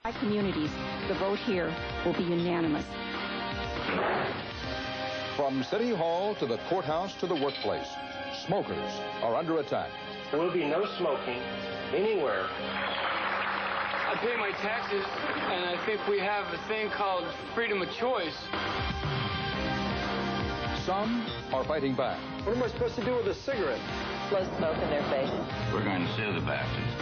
By communities, the vote here will be unanimous. From City Hall to the courthouse to the workplace, smokers are under attack. There will be no smoking anywhere. I pay my taxes, and I think we have a thing called freedom of choice. Some are fighting back. What am I supposed to do with a cigarette? Blow smoke in their faces. We're going to sue the bastards.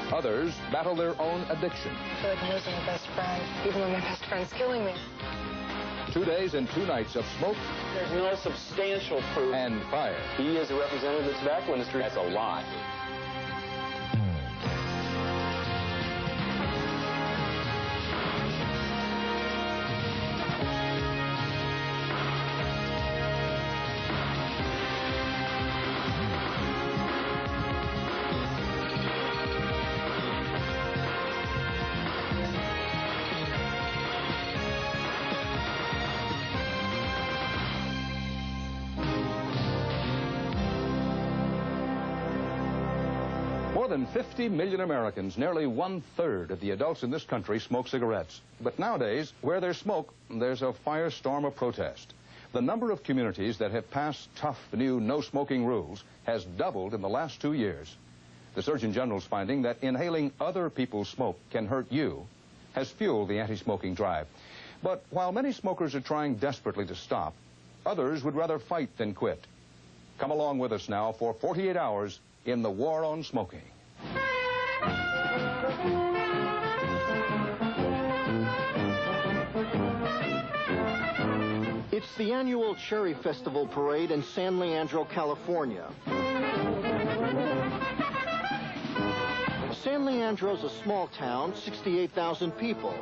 Others battle their own addiction. I feel like I'm losing a best friend, even though my best friend's killing me. 2 days and 2 nights of smoke. There's no substantial proof. And fire. He is a representative of the tobacco industry. That's a lie. More than 50 million Americans, nearly 1/3 of the adults in this country, smoke cigarettes. But nowadays, where there's smoke, there's a firestorm of protest. The number of communities that have passed tough new no-smoking rules has doubled in the last 2 years. The Surgeon General's finding that inhaling other people's smoke can hurt you has fueled the anti-smoking drive. But while many smokers are trying desperately to stop, others would rather fight than quit. Come along with us now for 48 hours in the war on smoking. It's the annual Cherry Festival Parade in San Leandro, California. San Leandro's a small town, 68,000 people,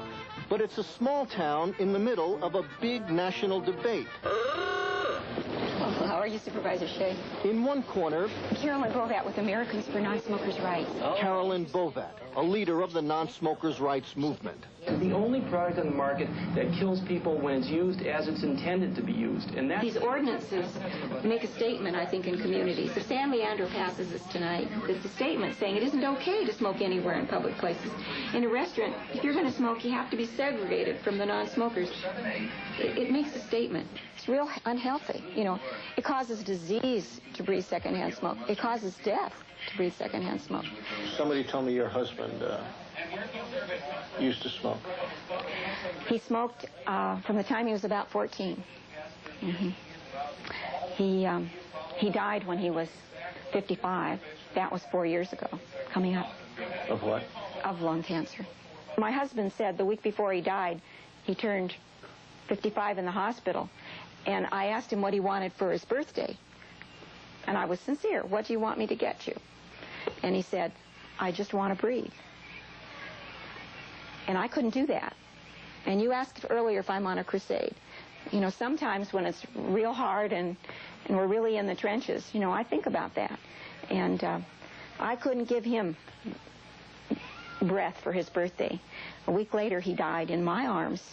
but it's a small town in the middle of a big national debate. How are you, Supervisor Shea? In one corner, Carolyn Bovat with Americans for Non-Smokers' Rights. Carolyn Bovat, a leader of the non-smokers' rights movement. The only product on the market that kills people when it's used as it's intended to be used. And These ordinances make a statement, I think, in communities. If San Leandro passes this tonight, it's a statement saying it isn't okay to smoke anywhere in public places. In a restaurant, if you're going to smoke, you have to be segregated from the non-smokers. It makes a statement. It's real unhealthy. You know, it causes disease to breathe secondhand smoke. It causes death to breathe secondhand smoke. Somebody told me your husband used to smoke. He smoked from the time he was about 14. Mm-hmm. He died when he was 55. That was 4 years ago, coming up. Of what? Of lung cancer. My husband said the week before he died, he turned 55 in the hospital, and I asked him what he wanted for his birthday. And I was sincere. What do you want me to get you? And he said, I just want to breathe. And I couldn't do that. And you asked earlier if I'm on a crusade. You know, sometimes when it's real hard and we're really in the trenches, you know, I think about that. And I couldn't give him breath for his birthday. A week later, he died in my arms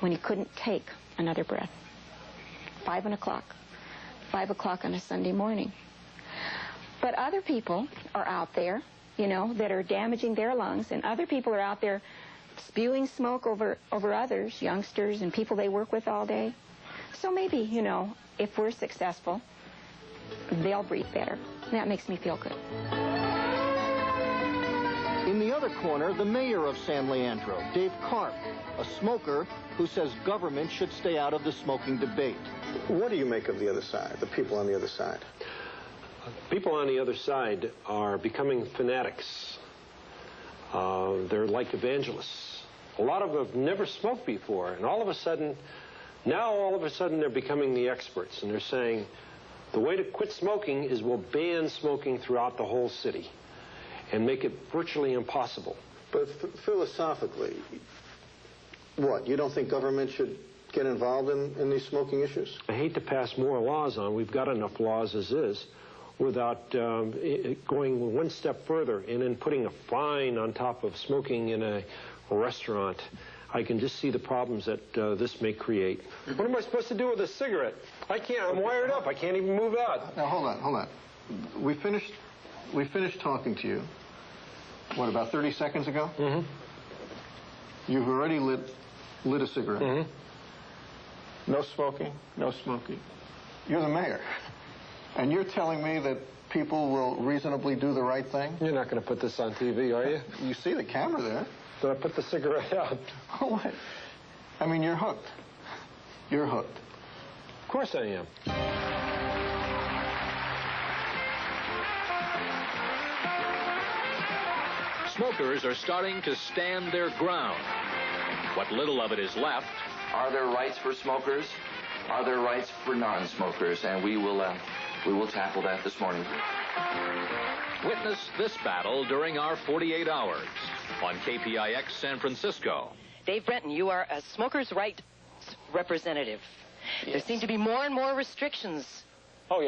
when he couldn't take another breath. 5 o'clock on a Sunday morning. But other people are out there, you know, that are damaging their lungs, and other people are out there spewing smoke over others, youngsters and people they work with all day. So maybe, you know, if we're successful, they'll breathe better. That makes me feel good. In the other corner, the mayor of San Leandro, Dave Karp, a smoker who says government should stay out of the smoking debate. What do you make of the other side, the people on the other side? People on the other side are becoming fanatics. They're like evangelists. A lot of them have never smoked before, and all of a sudden they're becoming the experts, and they're saying the way to quit smoking is we'll ban smoking throughout the whole city and make it virtually impossible. But philosophically, what, you don't think government should get involved in these smoking issues? I hate to pass more laws on. We've got enough laws as is, without going one step further and then putting a fine on top of smoking in a restaurant. I can just see the problems that this may create. What am I supposed to do with a cigarette? I can't. I'm wired up. I can't even move out. Now, hold on. We finished talking to you, what, about 30 seconds ago? Mm-hmm. You've already lit a cigarette. Mm-hmm. No smoking, no smoking. You're the mayor. And you're telling me that people will reasonably do the right thing? You're not going to put this on TV, are you? You see the camera there. Did I put the cigarette out? Oh, what? I mean, you're hooked. You're hooked. Of course I am. Smokers are starting to stand their ground. What little of it is left. Are there rights for smokers? Are there rights for non-smokers? And we will tackle that this morning. Witness this battle during our 48 hours on KPIX San Francisco. Dave Brenton, you are a smokers' rights representative. Yes. There seem to be more and more restrictions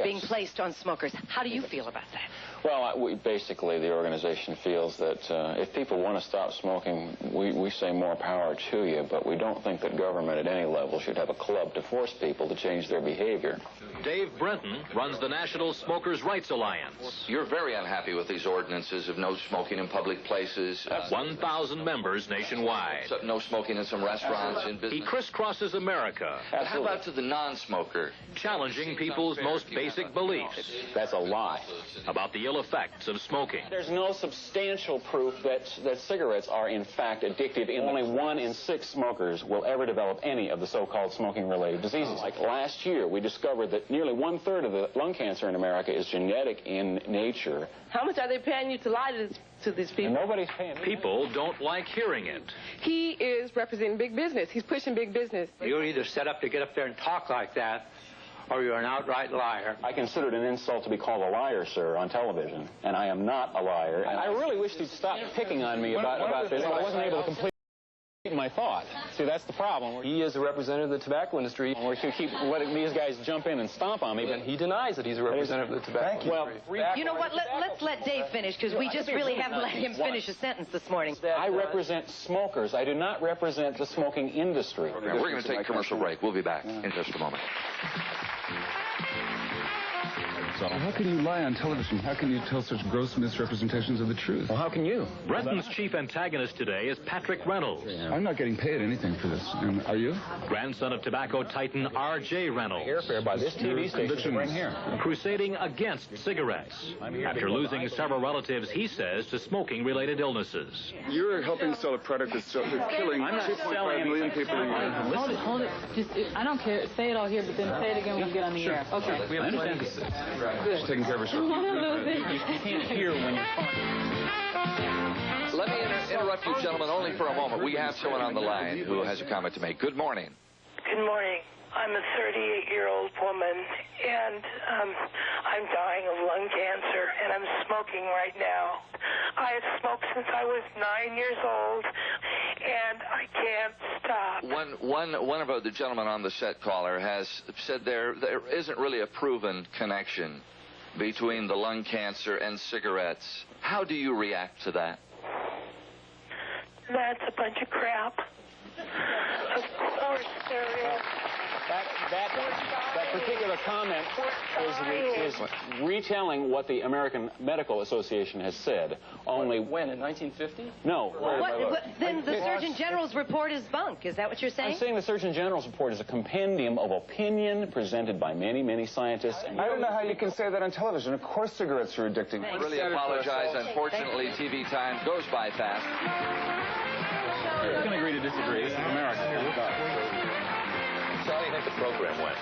being placed on smokers. How do you feel about that? Well, basically, the organization feels that if people want to stop smoking, we say more power to you, but we don't think that government at any level should have a club to force people to change their behavior. Dave Brenton runs the National Smokers' Rights Alliance. You're very unhappy with these ordinances of no smoking in public places. 1,000 members nationwide. So no smoking in some restaurants, in business. He crisscrosses America. But how about to the non-smoker? Challenging people's most basic beliefs. That's a lie. About the ill effects of smoking. There's no substantial proof that cigarettes are, in fact, addictive. Only 1 in 6 smokers will ever develop any of the so-called smoking-related diseases. Like last year, we discovered that nearly 1/3 of the lung cancer in America is genetic in nature. How much are they paying you to lie to these people? And nobody's paying. People don't like hearing it. He is representing big business. He's pushing big business. You're either set up to get up there and talk like that, or you're an outright liar. I consider it an insult to be called a liar, sir, on television, and I am not a liar. I really wish he'd stop picking on me about this. I wasn't able to complete my thought. See, that's the problem. He is a representative of the tobacco industry. We should keep letting these guys jump in and stomp on me, but he denies that he's a representative of the tobacco industry. Well, you know what? Let's let Dave finish, because we just really haven't let him finish a sentence this morning. I represent smokers. I do not represent the smoking industry. We're going to take a commercial break. We'll be back in just a moment. How can you lie on television? How can you tell such gross misrepresentations of the truth? Well, how can you? Brenton's chief antagonist today is Patrick Reynolds. I'm not getting paid anything for this. Are you? Grandson of tobacco titan R.J. Reynolds. Airfare by this TV station right here. Crusading against cigarettes. After losing several relatives, he says, to smoking-related illnesses. You're helping sell a product that's killing 2.5 million people a year. Hold it. Just, I don't care. Say it all here, but then say it again when we get on the air. Okay. I understand this. She's taking care of herself. You can't hear when you're talking. Let me interrupt you, gentlemen, only for a moment. We have someone on the line who has a comment to make. Good morning. Good morning. I'm a 38-year-old woman, and I'm dying of lung cancer, and I'm smoking right now. I have smoked since I was 9 years old, and I can't stop. One of the gentlemen on the set caller has said there isn't really a proven connection between the lung cancer and cigarettes. How do you react to that? That's a bunch of crap. Of course there is. That particular comment is retelling what the American Medical Association has said. Only when, in 1950? No. Then the Surgeon General's report is bunk. Is that what you're saying? I'm saying the Surgeon General's report is a compendium of opinion presented by many, many scientists. I don't know how you can say that on television. Of course cigarettes are addicting. I really apologize. Unfortunately, TV time goes by fast. You can agree to disagree. This is America. So how do you think the program went?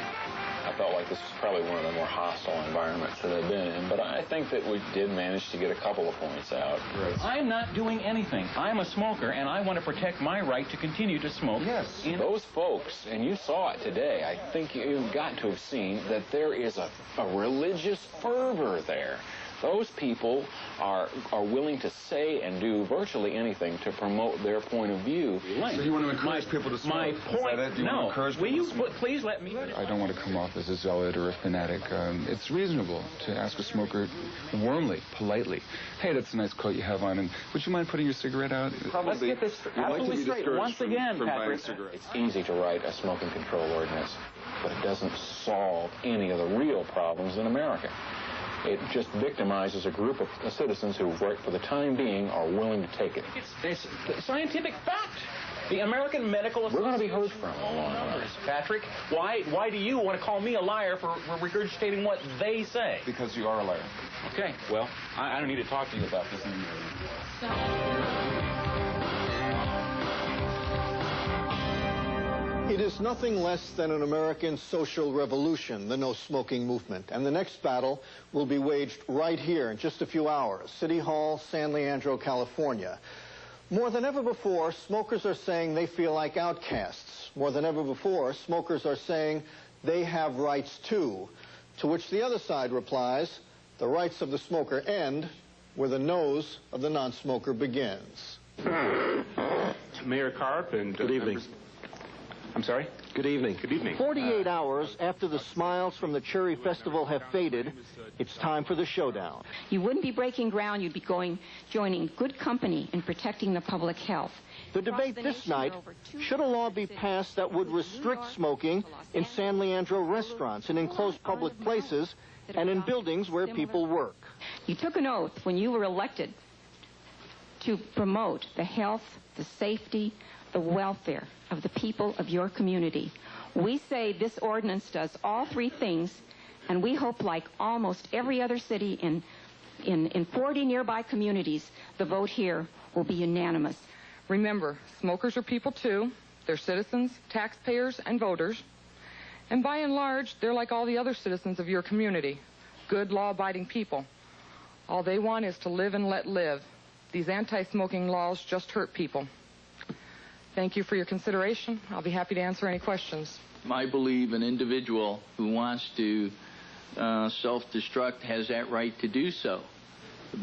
I felt like this was probably one of the more hostile environments that I've been in, but I think that we did manage to get a couple of points out. I'm not doing anything. I'm a smoker, and I want to protect my right to continue to smoke. Yes. Those folks, and you saw it today, I think you've got to have seen that there is a religious fervor there. Those people are willing to say and do virtually anything to promote their point of view. So you want to encourage people to smoke? My point, no. Will you please let me? I don't want to come off as a zealot or a fanatic. It's reasonable to ask a smoker warmly, politely, hey, that's a nice coat you have on, and would you mind putting your cigarette out? Let's get this absolutely straight. Once again, Patrick, it's easy to write a smoking control ordinance, but it doesn't solve any of the real problems in America. It just victimizes a group of citizens who, for the time being, are willing to take it. It's scientific fact. The American Medical Association. We're going to be heard from. Patrick, why do you want to call me a liar for regurgitating what they say? Because you are a liar. Okay, well, I don't need to talk to you about this anymore. It is nothing less than an American social revolution, the no-smoking movement. And the next battle will be waged right here in just a few hours. City Hall, San Leandro, California. More than ever before, smokers are saying they feel like outcasts. More than ever before, smokers are saying they have rights too. To which the other side replies, the rights of the smoker end where the nose of the non-smoker begins. Mayor Karp and... Good evening. I'm sorry? Good evening. Good evening. 48 hours after the smiles from the Cherry Festival have faded, it's time for the showdown. You wouldn't be breaking ground. You'd be joining good company in protecting the public health. The debate this night, should a law be passed that would restrict smoking in San Leandro restaurants, in enclosed public places, and in buildings where people work? You took an oath when you were elected to promote the health, the safety, the welfare of the people of your community. We say this ordinance does all three things, and we hope, like almost every other city in 40 nearby communities, the vote here will be unanimous. Remember, smokers are people too. They're citizens, taxpayers, and voters. And by and large, they're like all the other citizens of your community. Good, law-abiding people. All they want is to live and let live. These anti-smoking laws just hurt people. Thank you for your consideration. I'll be happy to answer any questions. I believe an individual who wants to self-destruct has that right to do so.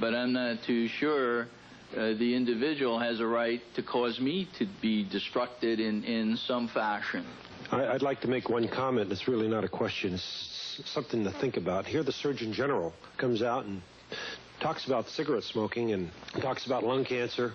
But I'm not too sure the individual has a right to cause me to be destructed in some fashion. I'd like to make one comment. It's really not a question. It's something to think about. Here the Surgeon General comes out and talks about cigarette smoking and talks about lung cancer.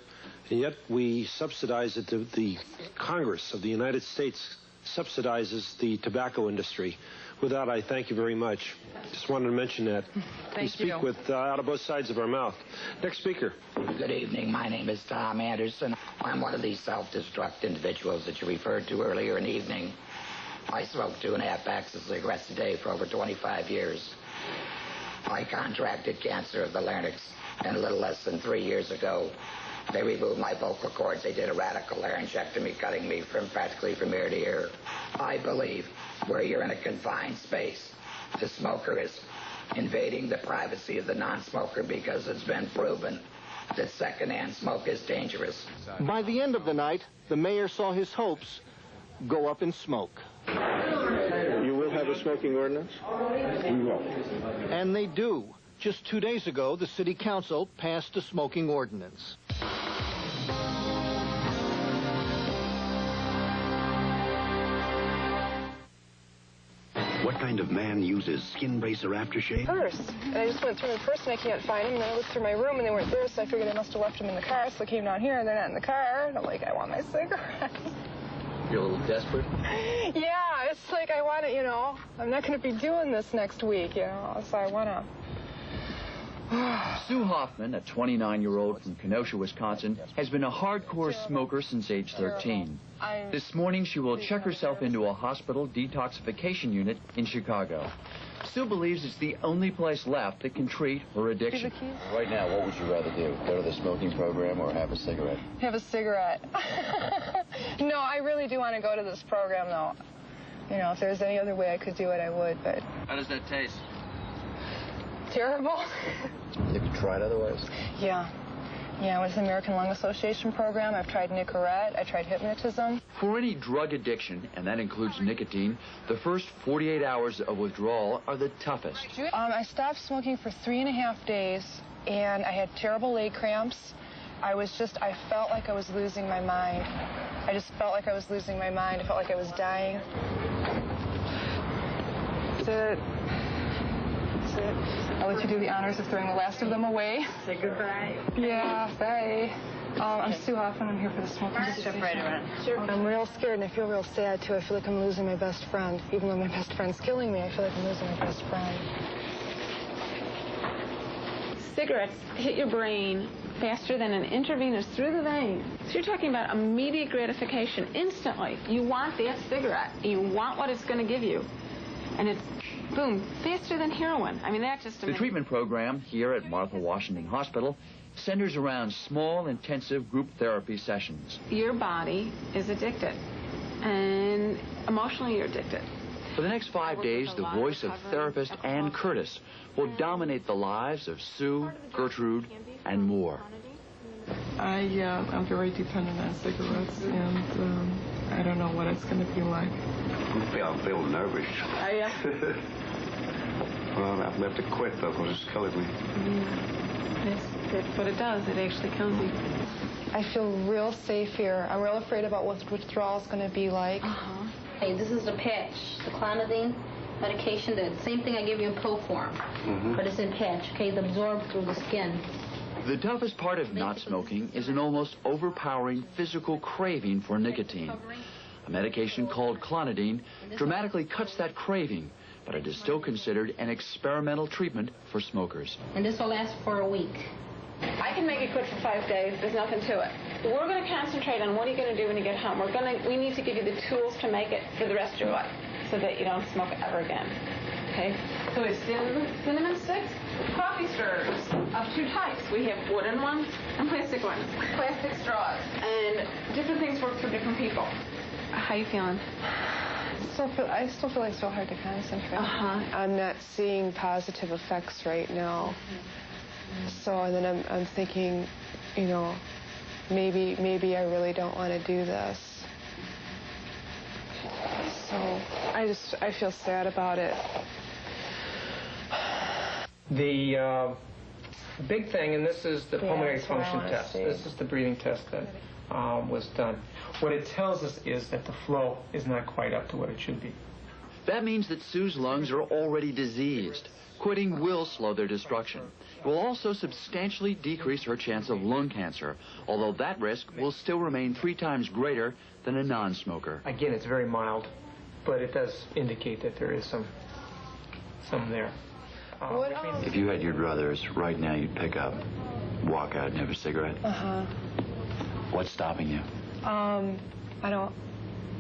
And yet we subsidize it. The Congress of the United States subsidizes the tobacco industry. With that, I thank you very much. Just wanted to mention that. Thank we speak you. with out of both sides of our mouth. Next speaker. Good evening. My name is Tom Anderson. I'm one of these self-destruct individuals that you referred to earlier in the evening. I smoked 2.5 packs of cigarettes a day for over 25 years. I contracted cancer of the larynx, and a little less than 3 years ago, they removed my vocal cords. They did a radical laryngectomy, cutting me practically from ear to ear. I believe where you're in a confined space, the smoker is invading the privacy of the non-smoker because it's been proven that secondhand smoke is dangerous. By the end of the night, the mayor saw his hopes go up in smoke. You will have a smoking ordinance? We will. And they do. Just 2 days ago, the city council passed a smoking ordinance. What kind of man uses skin bracer aftershave? Purse. And I just went through my purse and I can't find them. And then I looked through my room and they weren't there, so I figured I must have left them in the car. So I came down here and they're not in the car. And I'm like, I want my cigarette. You're a little desperate? Yeah, it's like I want to, you know, I'm not going to be doing this next week, you know, so I want to. Sue Hoffman, a 29-year-old from Kenosha, Wisconsin, has been a hardcore smoker since age 13. This morning, she will check herself into a hospital detoxification unit in Chicago. Sue believes it's the only place left that can treat her addiction. Right now, what would you rather do? Go to the smoking program or have a cigarette? Have a cigarette. No, I really do want to go to this program, though. You know, if there's any other way I could do it, I would, but... How does that taste? Terrible. You could try it otherwise? Yeah. Yeah, I was in the American Lung Association program. I've tried Nicorette. I tried hypnotism. For any drug addiction, and that includes nicotine, the first 48 hours of withdrawal are the toughest. I stopped smoking for 3.5 days, and I had terrible leg cramps. I felt like I was losing my mind. I just felt like I was losing my mind. I felt like I was dying. That's it. That's it. I'll let you do the honors of throwing the last of them away. Say goodbye. Yeah, bye. I'm Sue Hoffman. I'm here for the smoking Step right around. Sure. I'm real scared, and I feel real sad, too. I feel like I'm losing my best friend. Even though my best friend's killing me, I feel like I'm losing my best friend. Cigarettes hit your brain faster than an intravenous through the vein. So you're talking about immediate gratification, instantly. You want that cigarette. You want what it's going to give you. And it's, boom, faster than heroin. I mean, that's just The treatment program here at Martha Washington Hospital centers around small, intensive group therapy sessions. Your body is addicted, and emotionally you're addicted. For the next 5 days, the voice of therapist Ann Curtis will dominate the lives of Sue, Gertrude, and more. I'm very dependent on cigarettes, and I don't know what it's going to be like. I feel nervous. Well, I've left to quit, though, because it's killing me. That's what it does. It actually kills you. I feel real safe here. I'm real afraid about what withdrawal is going to be like. Hey, this is the patch, the clonidine medication. The same thing I give you in pill form, but it's in patch. Okay, it's absorbed through the skin. The toughest part of not smoking is an almost overpowering physical craving for nicotine. A medication called clonidine dramatically cuts that craving, but it is still considered an experimental treatment for smokers. And this will last for a week. I can make it quit for 5 days. There's nothing to it. We're going to concentrate on what are you going to do when you get home. We need to give you the tools to make it for the rest of your life so that you don't smoke ever again. Okay? So it's cinnamon sticks, coffee stirrers of 2 types. We have wooden ones and plastic ones. Plastic straws. And different things work for different people. How you feeling? I still feel like it's so hard to concentrate. I'm not seeing positive effects right now. So and then I'm thinking, you know, maybe I really don't want to do this. So I feel sad about it. The big thing, and this is the pulmonary function test. This is the breathing test that was done. What it tells us is that the flow is not quite up to what it should be. That means that Sue's lungs are already diseased. Quitting will slow their destruction. It will also substantially decrease her chance of lung cancer, although that risk will still remain 3 times greater than a non-smoker. Again, it's very mild, but it does indicate that there is some there. If you had your druthers, right now you'd pick up, walk out and have a cigarette? What's stopping you?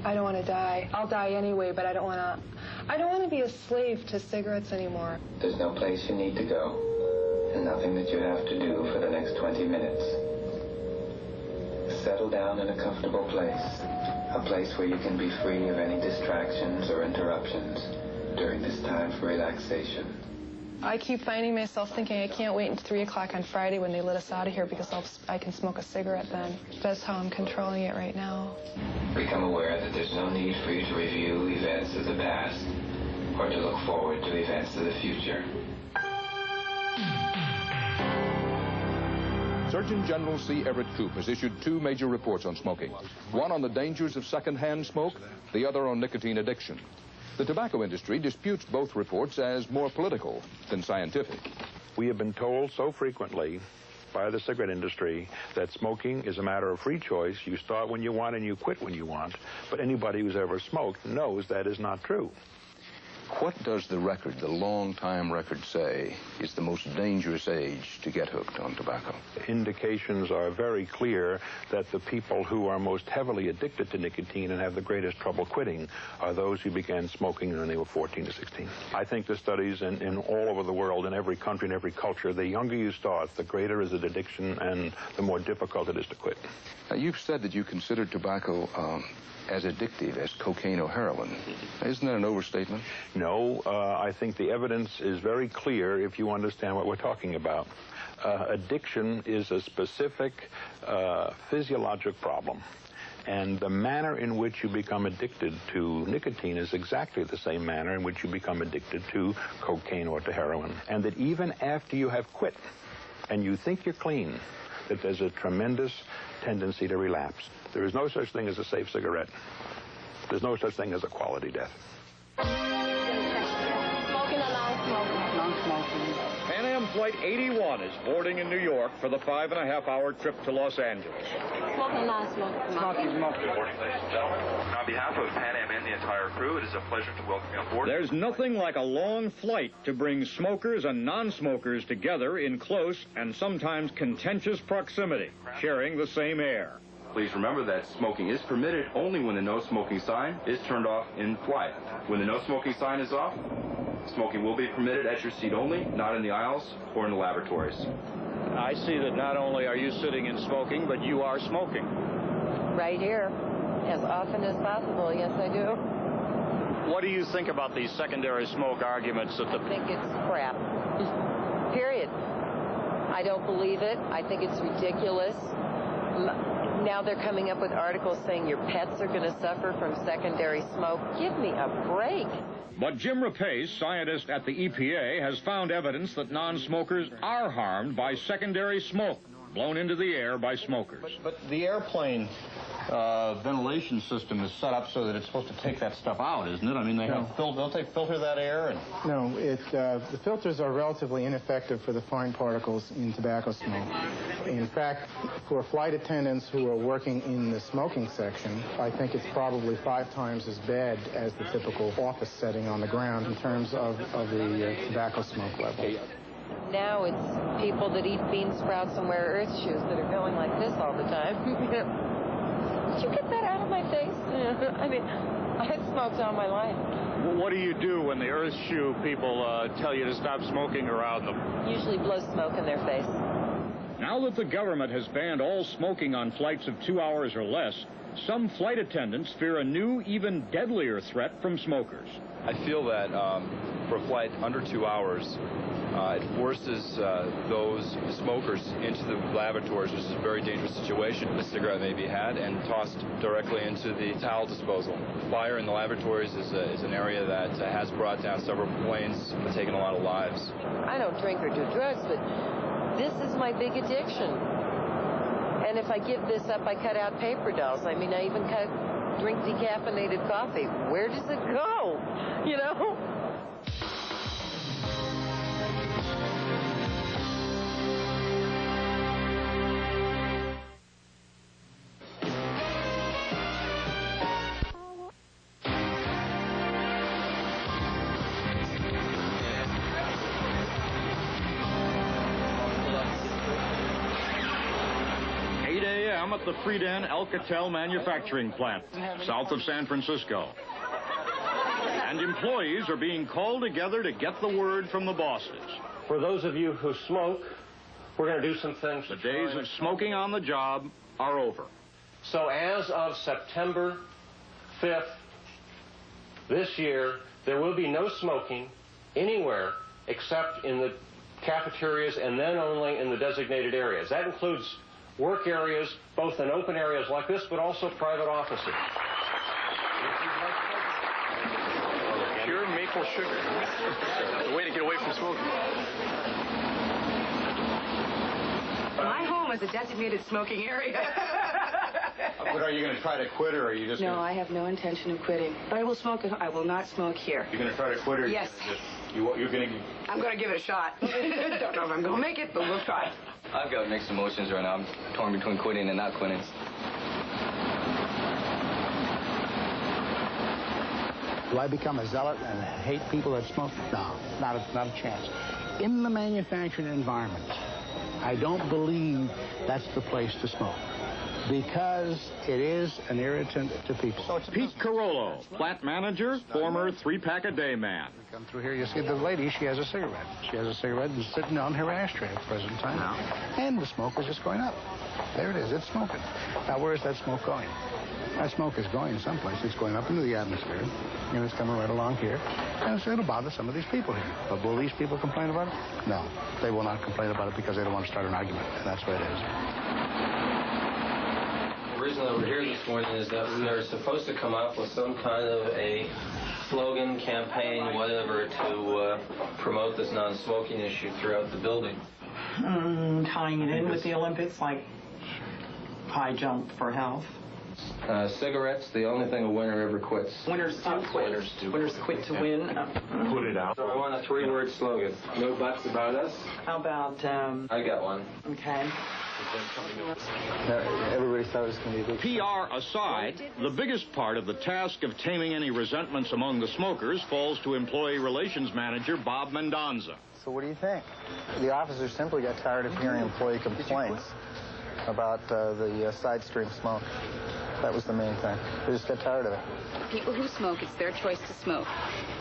I don't want to die. I'll die anyway, but I don't want to be a slave to cigarettes anymore. There's no place you need to go, and nothing that you have to do for the next 20 minutes. Settle down in a comfortable place, a place where you can be free of any distractions or interruptions during this time for relaxation. I keep finding myself thinking I can't wait until 3 o'clock on Friday when they let us out of here because I can smoke a cigarette then. That's how I'm controlling it right now. Become aware that there's no need for you to review events of the past or to look forward to events of the future. Surgeon General C. Everett Koop has issued 2 major reports on smoking. One on the dangers of secondhand smoke, the other on nicotine addiction. The tobacco industry disputes both reports as more political than scientific. We have been told so frequently by the cigarette industry that smoking is a matter of free choice. You start when you want and you quit when you want. But anybody who's ever smoked knows that is not true. What does the record, the long-time record, say is the most dangerous age to get hooked on tobacco? Indications are very clear that the people who are most heavily addicted to nicotine and have the greatest trouble quitting are those who began smoking when they were 14 to 16. I think the studies in all over the world, in every country, in every culture, the younger you start, the greater is the addiction and the more difficult it is to quit. Now, you've said that you consider tobacco as addictive as cocaine or heroin. Isn't that an overstatement? No, I think the evidence is very clear if you understand what we're talking about. Addiction is a specific physiologic problem. And the manner in which you become addicted to nicotine is exactly the same manner in which you become addicted to cocaine or to heroin. And that even after you have quit and you think you're clean, that there's a tremendous tendency to relapse. There is no such thing as a safe cigarette. There's no such thing as a quality death. Smoking or non-smoking? Pan Am Flight 81 is boarding in New York for the 5.5-hour trip to Los Angeles. Smoking, non-smoking. Smoking. Good morning, ladies and gentlemen. On behalf of Pan Am and the entire crew, it is a pleasure to welcome you on board. There's nothing like a long flight to bring smokers and non-smokers together in close and sometimes contentious proximity, sharing the same air. Please remember that smoking is permitted only when the no smoking sign is turned off in flight. When the no smoking sign is off, smoking will be permitted at your seat only, not in the aisles or in the lavatories. I see that not only are you sitting and smoking, but you are smoking. Right here, as often as possible, yes I do. What do you think about these secondary smoke arguments that I think it's crap. Period. I don't believe it. I think it's ridiculous. Now they're coming up with articles saying your pets are going to suffer from secondary smoke. Give me a break. But Jim Rapace, scientist at the EPA, has found evidence that non-smokers are harmed by secondary smoke blown into the air by smokers. But the airplane ventilation system is set up so that it's supposed to take that stuff out, isn't it? I mean, don't they filter that air? And... No, the filters are relatively ineffective for the fine particles in tobacco smoke. In fact, for flight attendants who are working in the smoking section, I think it's probably 5 times as bad as the typical office setting on the ground in terms of the tobacco smoke level. Now it's people that eat bean sprouts and wear earth shoes that are going like this all the time. Did you get that out of my face? I mean, I've smoked all my life. What do you do when the earth shoe people tell you to stop smoking around them? Usually blow smoke in their face. Now that the government has banned all smoking on flights of 2 hours or less, some flight attendants fear a new, even deadlier threat from smokers. I feel that for a flight under 2 hours, it forces those smokers into the lavatories, which is a very dangerous situation. A cigarette may be had and tossed directly into the towel disposal. Fire in the lavatories is an area that has brought down several planes and taken a lot of lives. I don't drink or do drugs, but this is my big addiction. And if I give this up, I cut out paper dolls. I mean, I even drink decaffeinated coffee. Where does it go? You know? At the Friedan Alcatel manufacturing plant, south of San Francisco. And employees are being called together to get the word from the bosses. For those of you who smoke, we're going to do some things. The days of smoking on the job are over. So as of September 5th this year, there will be no smoking anywhere except in the cafeterias and then only in the designated areas. That includes work areas, both in open areas like this, but also private offices. Pure maple sugar. The way to get away from smoking. My home is a designated smoking area. But are you going to try to quit, or are you just No, I have no intention of quitting. But I will smoke. I will not smoke here. You're going to try to quit, or yes. You're going to... I'm going to give it a shot. Don't know if I'm going to make it, but we'll try. I've got mixed emotions right now. I'm torn between quitting and not quitting. Do I become a zealot and hate people that smoke? No, not a chance. In the manufacturing environment, I don't believe that's the place to smoke, because it is an irritant to people. So Pete Carollo, plant manager, former 3-pack-a-day man. Come through here, you see the lady, she has a cigarette. She has a cigarette and sitting on her ashtray at the present time. And the smoke is just going up. There it is, it's smoking. Now, where is that smoke going? That smoke is going someplace. It's going up into the atmosphere, and it's coming right along here. And it'll bother some of these people here. But will these people complain about it? No, they will not complain about it because they don't want to start an argument, and that's what it is. The reason that we're here this morning is that we are supposed to come up with some kind of a slogan, campaign, whatever, to promote this non-smoking issue throughout the building. Tying it in with the Olympics, like high jump for health. Cigarettes, the only thing a winner ever quits. Winners do quit. Winners quit to win. Put it out. So I want a 3-word slogan. No buts about us. How about, I got one. Okay. Everybody thought it was going to be PR aside, the biggest part of the task of taming any resentments among the smokers falls to Employee Relations Manager Bob Mendonza. So what do you think? The officers simply got tired of hearing employee complaints about the side stream smoke. That was the main thing. They just got tired of it. People who smoke, it's their choice to smoke.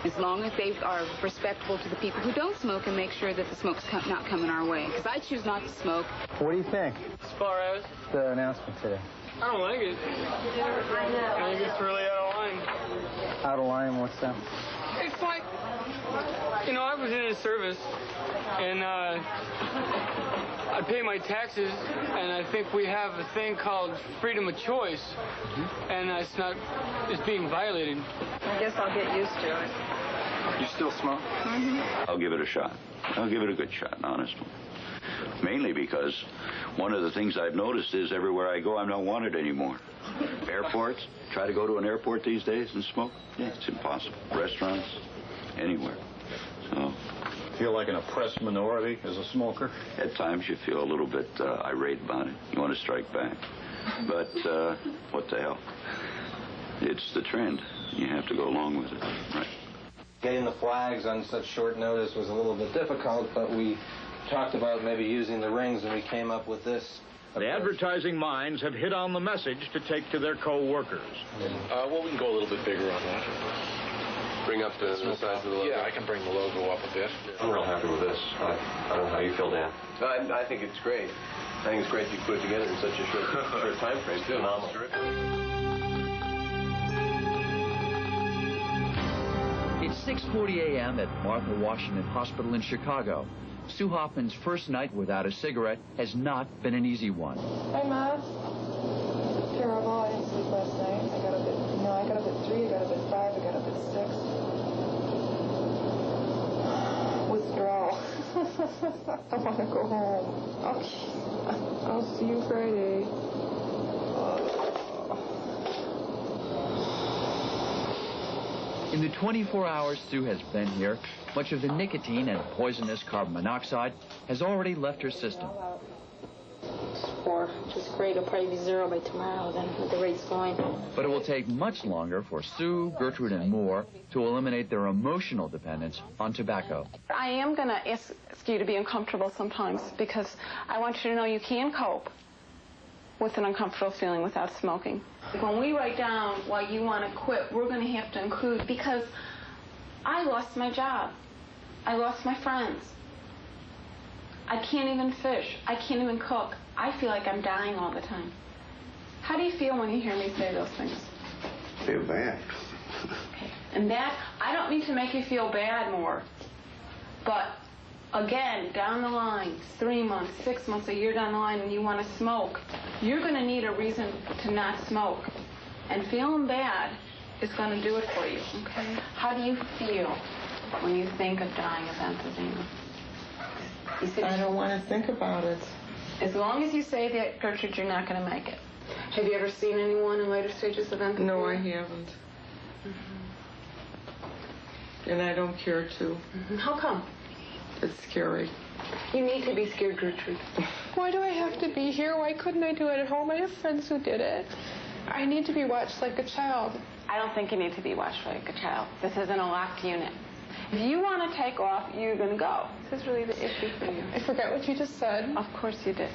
As long as they are respectful to the people who don't smoke and make sure that the smoke's not coming our way. Because I choose not to smoke. What do you think? As far as? The announcement today. I don't like it. I think it's really out of line. Out of line? What's that? It's like, you know, I was in the service, and I pay my taxes, and I think we have a thing called freedom of choice, and it's being violated. I guess I'll get used to it. You still smoke? I'll give it a shot. I'll give it a good shot, honestly. Mainly because one of the things I've noticed is everywhere I go, I'm not wanted anymore. Airports, try to go to an airport these days and smoke. Yeah, it's impossible. Restaurants, anywhere. So, Feel like an oppressed minority as a smoker? At times you feel a little bit irate about it. You want to strike back. But what the hell? It's the trend. You have to go along with it. Right. Getting the flags on such short notice was a little bit difficult, but we talked about maybe using the rings, and we came up with this. The advertising minds have hit on the message to take to their co-workers. Well, we can go a little bit bigger on that. Bring up the size of the logo. Yeah, I can bring the logo up a bit. I'm real happy with this. I don't know how you feel, Dan. I think it's great. I think it's great you put it together in such a short time frame. It's phenomenal. It's 6:40 a.m. at Martha Washington Hospital in Chicago. Sue Hoffman's first night without a cigarette has not been an easy one. Hi, Mom. Terrible. I didn't sleep last night. I got up at 3, I got up at 5, I got up at 6. Withdrawal. I want to go home. Okay. I'll see you Friday. In the 24 hours Sue has been here, much of the nicotine and poisonous carbon monoxide has already left her system. It's 4, which is great. It'll probably be 0 by tomorrow then, with the rates going. But it will take much longer for Sue, Gertrude, and more to eliminate their emotional dependence on tobacco. I am going to ask you to be uncomfortable sometimes, because I want you to know you can cope with an uncomfortable feeling without smoking. When we write down why you want to quit, we're going to have to include, because I lost my job. I lost my friends. I can't even fish. I can't even cook. I feel like I'm dying all the time. How do you feel when you hear me say those things? I feel bad. Okay. And that, I don't need to make you feel bad more. But again, down the line, 3 months, 6 months, a year down the line, and you want to smoke, you're going to need a reason to not smoke. And feeling bad is going to do it for you, okay? How do you feel when you think of dying of emphysema? You said I don't want to think about it. As long as you say that, Gertrude, you're not going to make it. Have you ever seen anyone in later stages of emphysema? No, I haven't. And I don't care to. How come? It's scary. You need to be scared, Gertrude. Why do I have to be here? Why couldn't I do it at home? I have friends who did it. I need to be watched like a child. I don't think you need to be watched like a child. This isn't a locked unit. If you want to take off, you're going to go. This is really the issue for you. I forgot what you just said. Of course you did.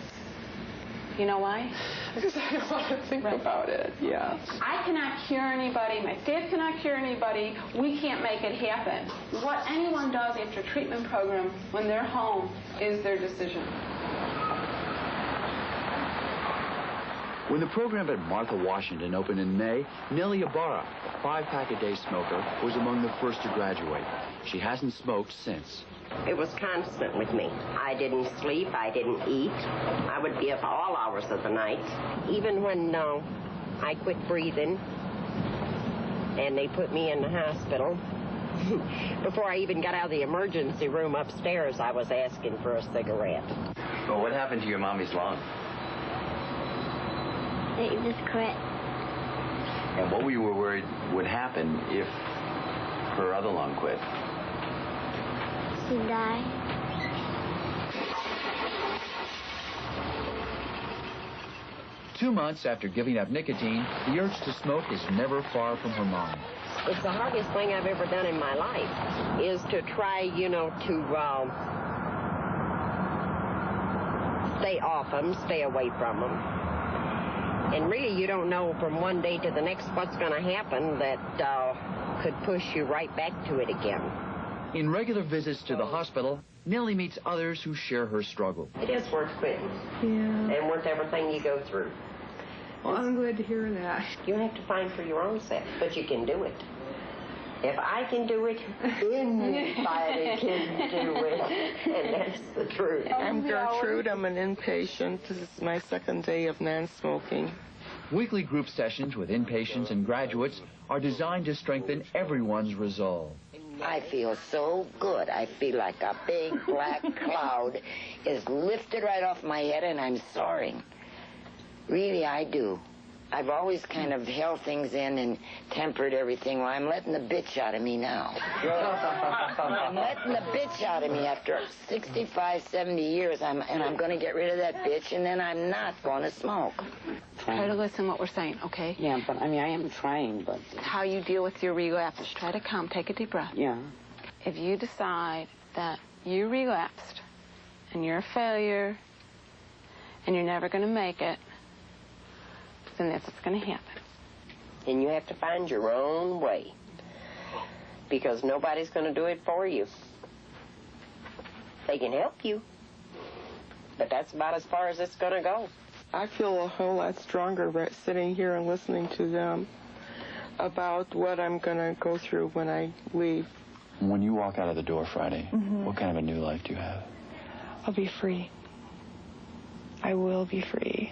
You know why? Because I don't want to think about it. Yeah. I cannot cure anybody. My staff cannot cure anybody. We can't make it happen. What anyone does after a treatment program when they're home is their decision. When the program at Martha Washington opened in May, Nellie Ibarra, a 5-pack-a-day smoker, was among the first to graduate. She hasn't smoked since. It was constant with me. I didn't sleep. I didn't eat. I would be up all hours of the night. Even when I quit breathing and they put me in the hospital, before I even got out of the emergency room upstairs, I was asking for a cigarette. Well, what happened to your mommy's lung? They just quit. And what we were worried would happen if her other lung quit. She'd die. Two months after giving up nicotine, the urge to smoke is never far from her mind. It's the hardest thing I've ever done in my life, is to try, you know, to stay off them, stay away from them. And really, you don't know from one day to the next what's going to happen that could push you right back to it again. In regular visits to the hospital, Nellie meets others who share her struggle. It is worth quitting. Yeah. And worth everything you go through. Well, I'm glad to hear that. You have to find for your own self, but you can do it. If I can do it, anybody can do it. And that's the truth. I'm Gertrude. I'm an inpatient. This is my second day of non-smoking. Weekly group sessions with inpatients and graduates are designed to strengthen everyone's resolve. I feel so good. I feel like a big black cloud is lifted right off my head and I'm soaring. Really, I do. I've always kind of held things in and tempered everything. Well, I'm letting the bitch out of me now. I'm letting the bitch out of me after 65, 70 years. And I'm going to get rid of that bitch, and then I'm not going to smoke. Try to listen what we're saying, okay? Yeah, but I mean, I am trying, but... How you deal with your relapse. Try to calm. Take a deep breath. Yeah. If you decide that you relapsed and you're a failure and you're never going to make it, then that's what's going to happen. And you have to find your own way. Because nobody's going to do it for you. They can help you. But that's about as far as it's going to go. I feel a whole lot stronger sitting here and listening to them about what I'm going to go through when I leave. When you walk out of the door Friday, what kind of a new life do you have? I'll be free. I will be free.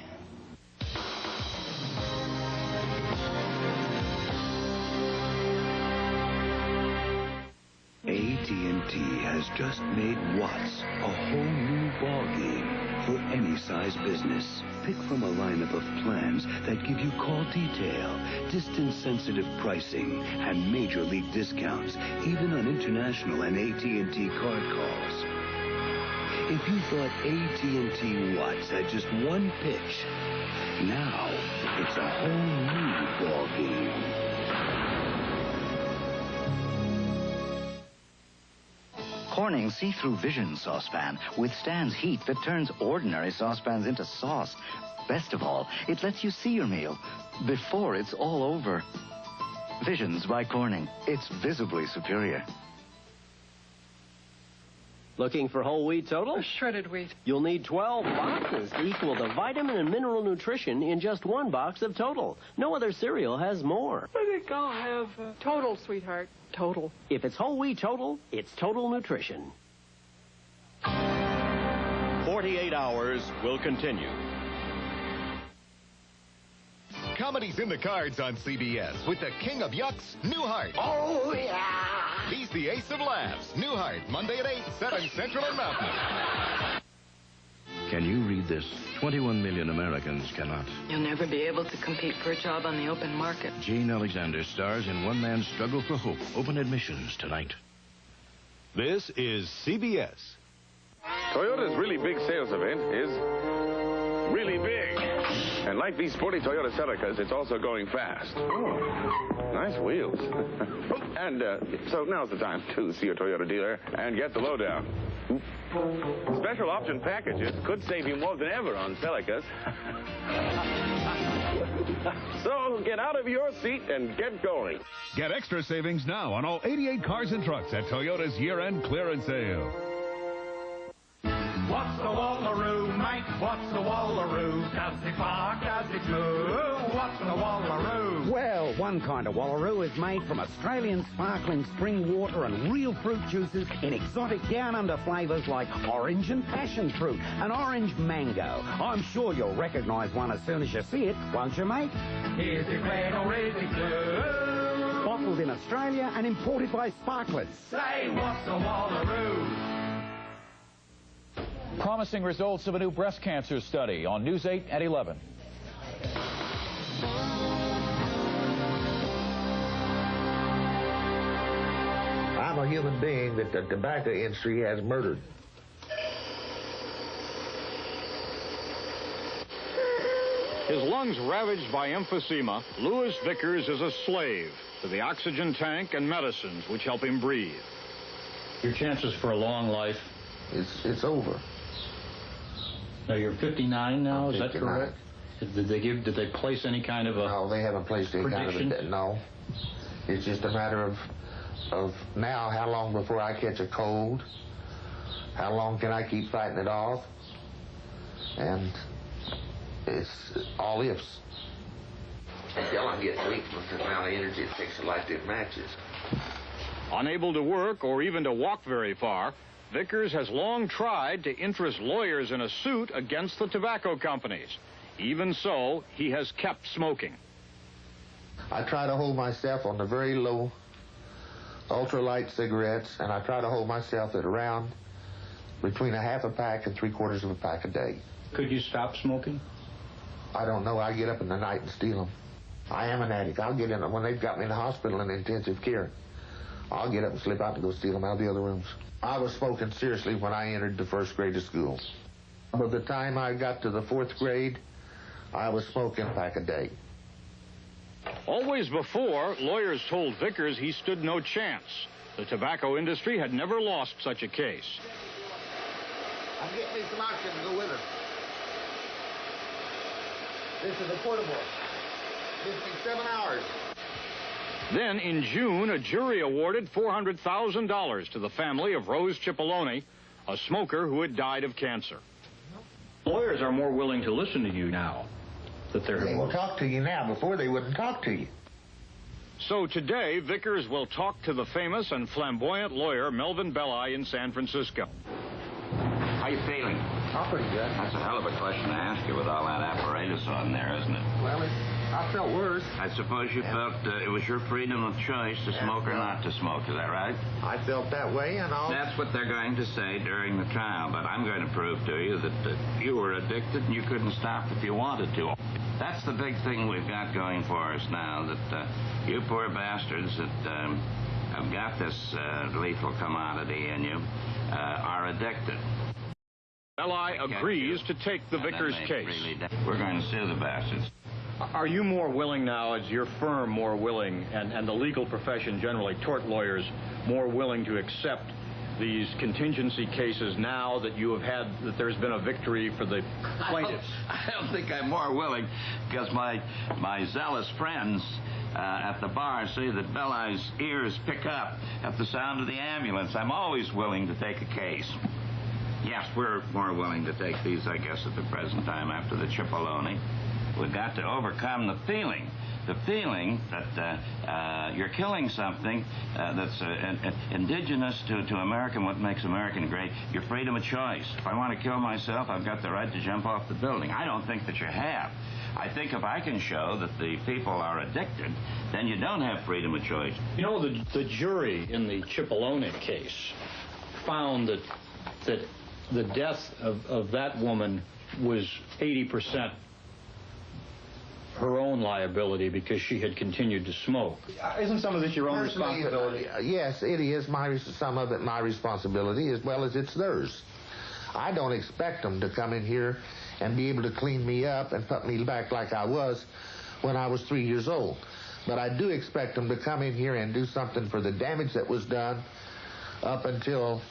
AT&T has just made Watts a whole new ballgame for any size business. Pick from a lineup of plans that give you call detail, distance-sensitive pricing, and major league discounts, even on international and AT&T card calls. If you thought AT&T Watts had just one pitch, now it's a whole new ballgame. Corning's see-through Vision saucepan withstands heat that turns ordinary saucepans into sauce. Best of all, it lets you see your meal before it's all over. Visions by Corning. It's visibly superior. Looking for whole wheat total? Shredded wheat. You'll need 12 boxes equal to vitamin and mineral nutrition in just one box of Total. No other cereal has more. I think I'll have Total, sweetheart. Total. If it's whole wheat Total, it's Total Nutrition. 48 Hours will continue. Comedy's in the cards on CBS with the king of yucks, Newhart. Oh, yeah! He's the ace of laughs. Newhart, Monday at 8, 7 Central and Mountain. Can you read this? 21 million Americans cannot. You'll never be able to compete for a job on the open market. Jane Alexander stars in one man's struggle for hope. Open admissions tonight. This is CBS. Toyota's really big sales event is really big. And like these sporty Toyota Celicas, it's also going fast. Oh, nice wheels. And so now's the time to see your Toyota dealer and get the lowdown. Special option packages could save you more than ever on Celicas. So get out of your seat and get going. Get extra savings now on all 88 cars and trucks at Toyota's year-end clearance sale. What's the wallaroo, mate? What's the wallaroo? Does it bark? Does it moo? What's the wallaroo? Well, one kind of wallaroo is made from Australian sparkling spring water and real fruit juices in exotic down-under flavours like orange and passion fruit and orange mango. I'm sure you'll recognise one as soon as you see it, won't you, mate? Is it red or is it blue? Bottled in Australia and imported by Sparklers. Say, what's a wallaroo? Promising results of a new breast cancer study on News 8 at 11. human being that the tobacco industry has murdered. His lungs ravaged by emphysema, Louis Vickers is a slave to the oxygen tank and medicines which help him breathe. Your chances for a long life? It's over. Now, you're 59 now, I'm is 59. that correct? Did they place any kind of a No, they haven't placed any prediction? kind of a... No. It's just a matter of now, how long before I catch a cold? How long can I keep fighting it off? And it's all ifs. Until I'm getting weak with the amount of energy it takes to light them matches. Unable to work or even to walk very far, Vickers has long tried to interest lawyers in a suit against the tobacco companies. Even so, he has kept smoking. I try to hold myself on the very low ultralight cigarettes, and I try to hold myself at around between a half a pack and 3/4 of a pack a day. Could you stop smoking? I don't know. I get up in the night and steal them. I am an addict. I'll get in when they've got me in the hospital in intensive care. I'll get up and slip out to go steal them out of the other rooms. I was smoking seriously when I entered the 1st grade of school. By the time I got to the 4th grade, I was smoking a pack a day. Always before, lawyers told Vickers he stood no chance. The tobacco industry had never lost such a case. I'm getting me some oxygen to go with her. This is a portable. Gives me 7 hours. Then, in June, a jury awarded $400,000 to the family of Rose Cipollone, a smoker who had died of cancer. Lawyers are more willing to listen to you now. They will talk to you now. Before, they wouldn't talk to you. So today, Vickers will talk to the famous and flamboyant lawyer Melvin Belli in San Francisco. How you feeling? I'm pretty good. That's a hell of a question to ask you with all that apparatus on there, isn't it? Well, I felt worse. I suppose you felt it was your freedom of choice to smoke or not to smoke. Is that right? I felt that way, and That's what they're going to say during the trial, but I'm going to prove to you that you were addicted and you couldn't stop if you wanted to. That's the big thing we've got going for us now, that you poor bastards that have got this lethal commodity in you are addicted. Belli agrees to take the Vickers case. We're going to sue the bastards. Are you more willing now, is your firm more willing, and the legal profession generally, tort lawyers, more willing to accept these contingency cases now that you have had, that there's been a victory for the plaintiffs? I don't think I'm more willing, because my zealous friends at the bar say that Belli's ears pick up at the sound of the ambulance. I'm always willing to take a case. Yes, we're more willing to take these, I guess, at the present time after the Cipollone. We've got to overcome the feeling that you're killing something that's indigenous to American, what makes American great, your freedom of choice. If I want to kill myself, I've got the right to jump off the building. I don't think that you have. I think if I can show that the people are addicted, then you don't have freedom of choice. You know, the jury in the Cipollone case found that the death of that woman was 80% her own liability because she had continued to smoke. Isn't some of this your own responsibility? Yes, it is. Some of it my responsibility as well as it's theirs. I don't expect them to come in here and be able to clean me up and put me back like I was when I was 3 years old. But I do expect them to come in here and do something for the damage that was done up until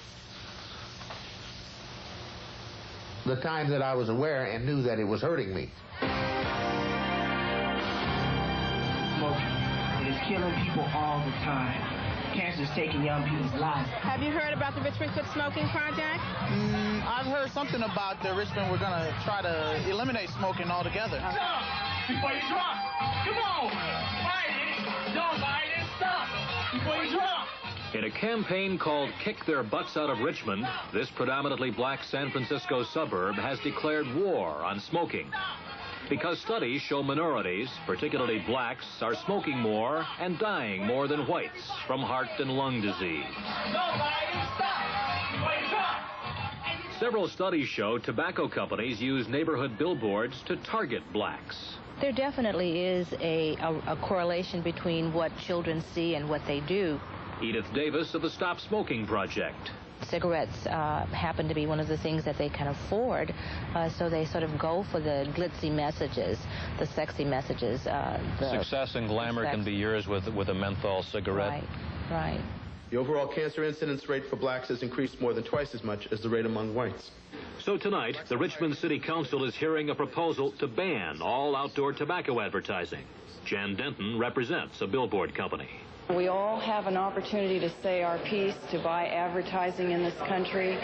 the time that I was aware and knew that it was hurting me. It is killing people all the time. Cancer's taking young people's lives. Have you heard about the Richmond Quit Smoking Project? I've heard something about the Richmond. We're going to try to eliminate smoking altogether. Stop before you drop. Come on. Fight it. Don't fight it. Stop before you drop. In a campaign called Kick Their Butts Out of Richmond, this predominantly black San Francisco suburb has declared war on smoking. Because studies show minorities, particularly blacks, are smoking more and dying more than whites from heart and lung disease. Several studies show tobacco companies use neighborhood billboards to target blacks. There definitely is a correlation between what children see and what they do. Edith Davis of the Stop Smoking Project. Cigarettes happen to be one of the things that they can afford, so they sort of go for the glitzy messages, the sexy messages. Success and glamour can be yours with a menthol cigarette. Right. The overall cancer incidence rate for blacks has increased more than twice as much as the rate among whites. So tonight, the Richmond City Council is hearing a proposal to ban all outdoor tobacco advertising. Jan Denton represents a billboard company. We all have an opportunity to say our piece, to buy advertising in this country.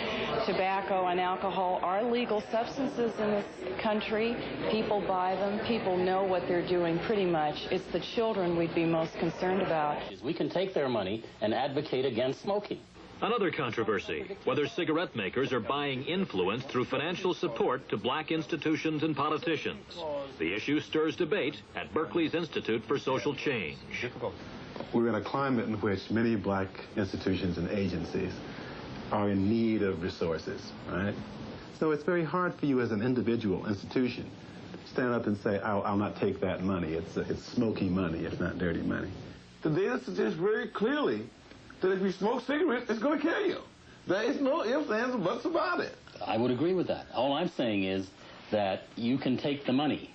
Tobacco and alcohol are legal substances in this country. People buy them. People know what they're doing pretty much. It's the children we'd be most concerned about. We can take their money and advocate against smoking. Another controversy, whether cigarette makers are buying influence through financial support to black institutions and politicians. The issue stirs debate at Berkeley's Institute for Social Change. We're in a climate in which many black institutions and agencies are in need of resources, right? So it's very hard for you as an individual institution to stand up and say, I'll not take that money. It's smoky money. It's not dirty money. The data suggests very clearly that if you smoke cigarettes, it's going to kill you. There is no ifs, ands, or buts about it. I would agree with that. All I'm saying is that you can take the money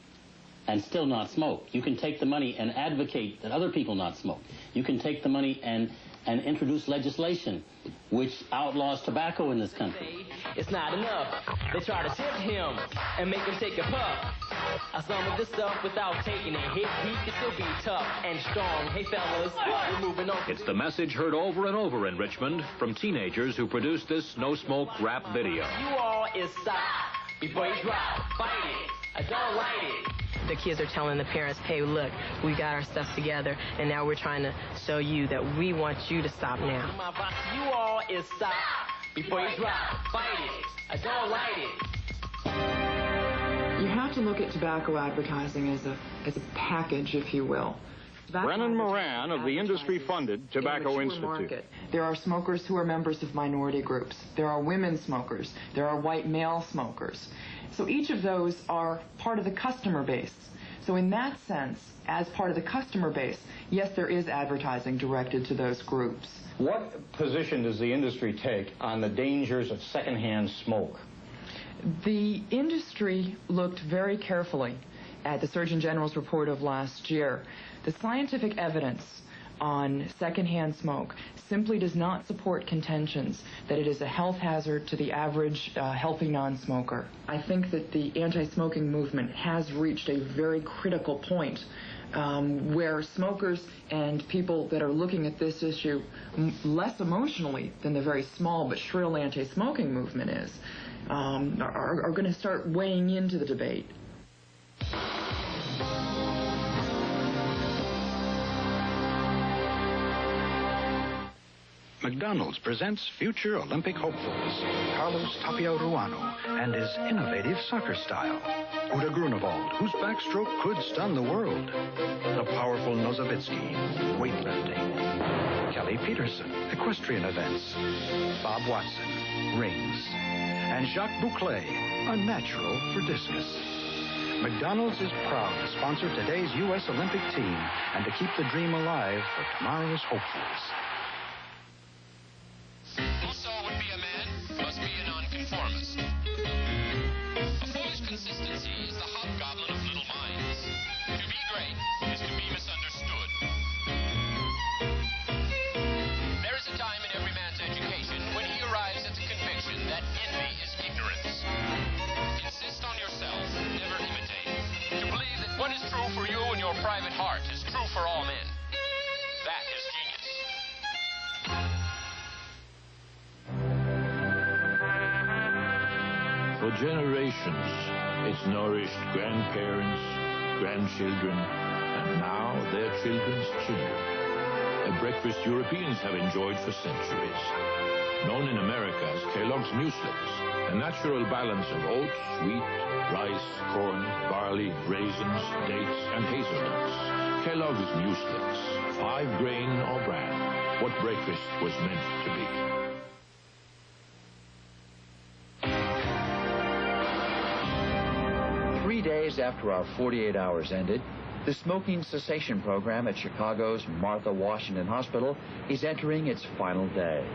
and still not smoke. You can take the money and advocate that other people not smoke. You can take the money and introduce legislation which outlaws tobacco in this country. It's not enough. They try to tip him and make him take a puff. Some of this stuff without taking a hit, he can still be tough and strong. Hey fellas, we're moving on. It's the message heard over and over in Richmond from teenagers who produced this no-smoke rap video. You all is stop before you drop. Fight it. I don't like it. The kids are telling the parents, hey, look, we got our stuff together, and now we're trying to show you that we want you to stop now. You all is stop before you drop. Fight it. I don't like it. You have to look at tobacco advertising as a package, if you will. Brennan Moran of the industry-funded Tobacco Institute. Market. There are smokers who are members of minority groups. There are women smokers. There are white male smokers. So each of those are part of the customer base. So in that sense, as part of the customer base, yes, there is advertising directed to those groups. What position does the industry take on the dangers of secondhand smoke? The industry looked very carefully at the Surgeon General's report of last year. The scientific evidence on secondhand smoke simply does not support contentions that it is a health hazard to the average healthy non-smoker. I think that the anti-smoking movement has reached a very critical point where smokers and people that are looking at this issue less emotionally than the very small but shrill anti-smoking movement is, are going to start weighing into the debate. McDonald's presents future Olympic hopefuls, Carlos Tapia Ruano and his innovative soccer style. Uda Grunewald, whose backstroke could stun the world. The powerful Nozowitzki, weightlifting. Kelly Peterson, equestrian events. Bob Watson, rings. And Jacques Bouclé, a natural for discus. McDonald's is proud to sponsor today's U.S. Olympic team and to keep the dream alive for tomorrow's hopefuls. Also would be a man, must be a nonconformist. A foolish consistency is the hobgoblin of little minds. To be great is to be misunderstood. There is a time in every man's education when he arrives at the conviction that envy is ignorance. Insist on yourself, never imitate. To believe that what is true for you in your private heart is true for all men. That is genius. For generations, it's nourished grandparents, grandchildren, and now their children's children. A breakfast Europeans have enjoyed for centuries. Known in America as Kellogg's Mueslix, a natural balance of oats, wheat, rice, corn, barley, raisins, dates, and hazelnuts. Kellogg's Mueslix, 5 grain or bran, what breakfast was meant to be. 3 days after our 48 hours ended, The smoking cessation program at Chicago's Martha Washington Hospital is entering its final day.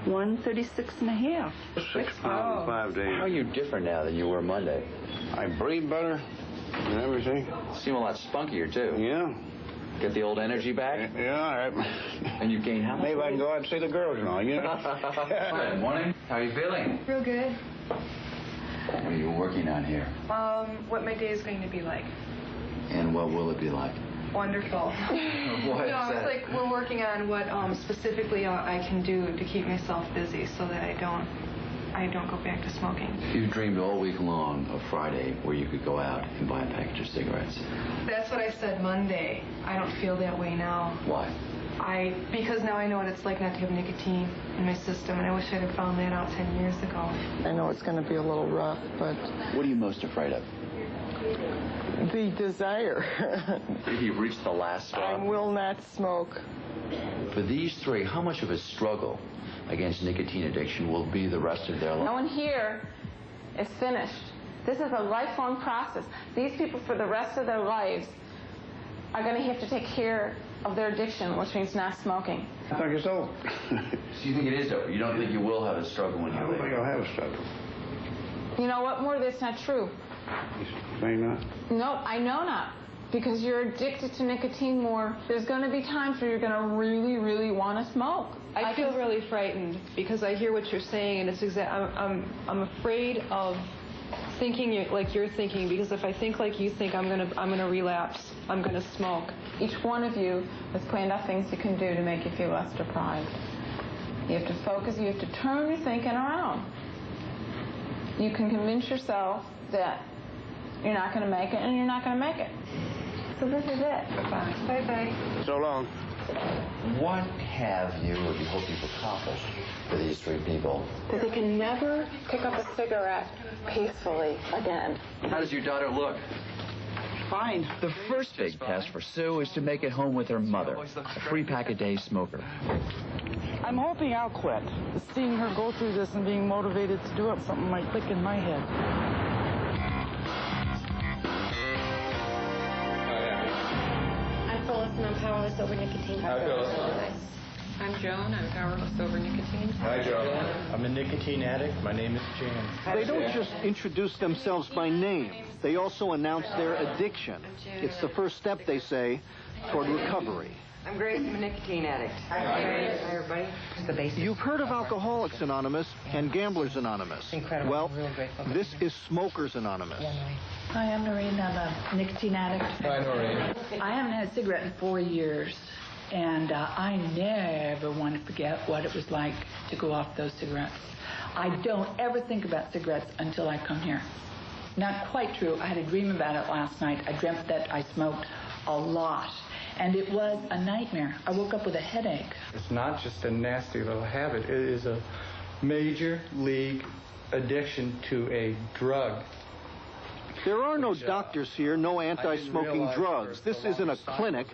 136 and a half. 6 pounds, 5 days. How are you different now than you were Monday? I breathe better and everything. Seem a lot spunkier, too. Yeah. Get the old energy back? Yeah. And you've gained how much? Maybe I can go out and see the girls and all, you know? Good morning. How are you feeling? Real good. What are you working on here? What my day is going to be like. And what will it be like? Wonderful. What is that? It's like we're working on what specifically I can do to keep myself busy so that I don't go back to smoking. You dreamed all week long of Friday where you could go out and buy a package of cigarettes. That's what I said Monday. I don't feel that way now. Why? Because now I know what it's like not to have nicotine in my system, and I wish I'd have found that out 10 years ago. I know it's going to be a little rough, but... What are you most afraid of? The desire. You've reached the last straw. I will not smoke. For these three, how much of a struggle against nicotine addiction will be the rest of their life? No one here is finished. This is a lifelong process. These people, for the rest of their lives, are going to have to take care of their addiction, which means not smoking. I think it's over. So you think it is over? You don't think you will have a struggle when you're I don't think I'll have a struggle. You know what, more, that's not true. You think not? No, I know not. Because you're addicted to nicotine more, there's going to be times where you're going to really, really want to smoke. I feel really frightened because I hear what you're saying, and it's I'm afraid of thinking like you're thinking, because if I think like you think, I'm gonna relapse. I'm gonna smoke. Each one of you has planned out things you can do to make you feel less deprived. You have to focus. You have to turn your thinking around. You can convince yourself that you're not going to make it, and you're not going to make it. So this is it. Bye-bye. Bye-bye. So long. What have you, or do you hope you've accomplished for these three people? That they can never pick up a cigarette peacefully again. How does your daughter look? Fine. The first big test for Sue is to make it home with her mother, a 3-pack-a-day smoker. I'm hoping I'll quit. Seeing her go through this and being motivated to do it, something might click in my head. I'm powerless over nicotine. Hi, Phyllis. I'm Joan. I'm powerless over nicotine. Hi, Joan. I'm a nicotine addict. My name is Jan. They don't just introduce themselves by name. They also announce their addiction. It's the first step, they say, toward recovery. I'm Grace. I'm a nicotine addict. Hi, Grace. Hi, everybody. The basics. You've heard of Alcoholics Anonymous and Gamblers Anonymous. Incredible. Well, this is Smokers Anonymous. Hi, I'm Noreen. I'm a nicotine addict. Hi, Noreen. I haven't had a cigarette in 4 years, and I never want to forget what it was like to go off those cigarettes. I don't ever think about cigarettes until I come here. Not quite true. I had a dream about it last night. I dreamt that I smoked a lot, and it was a nightmare. I woke up with a headache. It's not just a nasty little habit. It is a major league addiction to a drug. There are no doctors here, no anti-smoking drugs. This isn't a clinic.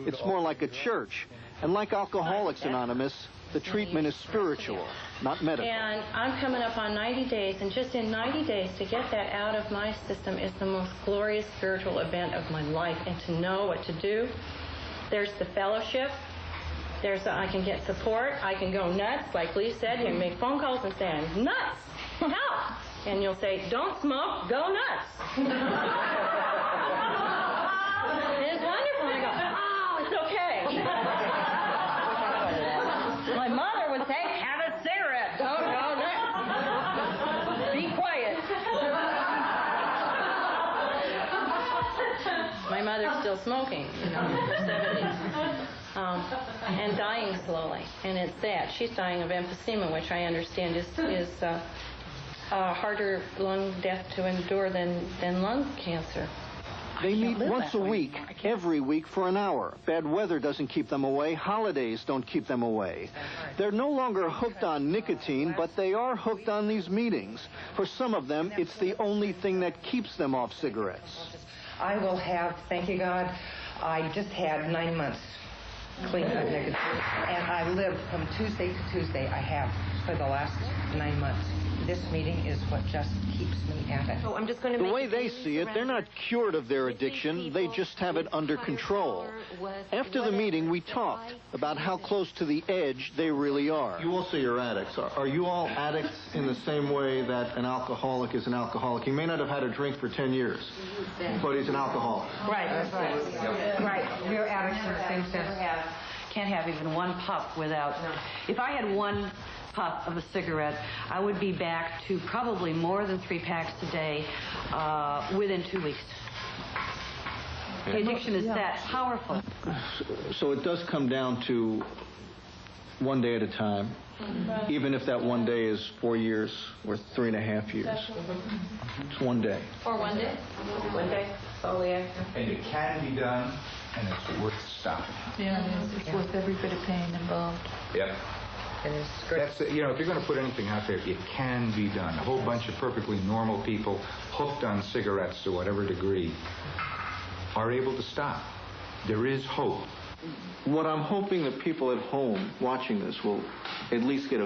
It's more like a church. And like Alcoholics Anonymous, the treatment is spiritual, not medical. And I'm coming up on 90 days, and just in 90 days to get that out of my system is the most glorious spiritual event of my life. And to know what to do, there's the fellowship. I can get support. I can go nuts, like Lee said. You can make phone calls and say, I'm nuts. Help! And you'll say, don't smoke, go nuts. And it's wonderful. And I go, oh, it's okay. My mother would say, have a cigarette, don't go nuts. Be quiet. My mother's still smoking, in her 70s, and dying slowly. And it's sad. She's dying of emphysema, which I understand is harder lung death to endure than lung cancer. They meet once a week, every week for an hour. Bad weather doesn't keep them away. Holidays don't keep them away. They're no longer hooked on nicotine, but they are hooked on these meetings. For some of them, it's the only thing that keeps them off cigarettes. I will have, thank you God, I just had 9 months clean of nicotine. And I lived from Tuesday to Tuesday. I have for the last 9 months. this meeting is what just keeps me at it. So I'm just going to The way they see it, they're not cured of their addiction. They just have it under control. After the meeting, we talked about how close to the edge they really are. You all say you're addicts. Are you all addicts in the same way that an alcoholic is an alcoholic? He may not have had a drink for 10 years, but he's an alcoholic. Right. Right. We're addicts in the same sense. Can't have even one puff without... If I had one puff of a cigarette, I would be back to probably more than 3 packs a day within 2 weeks. The addiction is that powerful. So it does come down to one day at a time, even if that one day is 4 years or 3.5 years. It's one day. Or one day. One day. Oh, yeah. And it can be done, and it's worth stopping. Yeah, it's worth every bit of pain involved. Yep. That's, if you're going to put anything out there, it can be done. A whole bunch of perfectly normal people hooked on cigarettes to whatever degree are able to stop. There is hope. What I'm hoping that people at home watching this will at least get a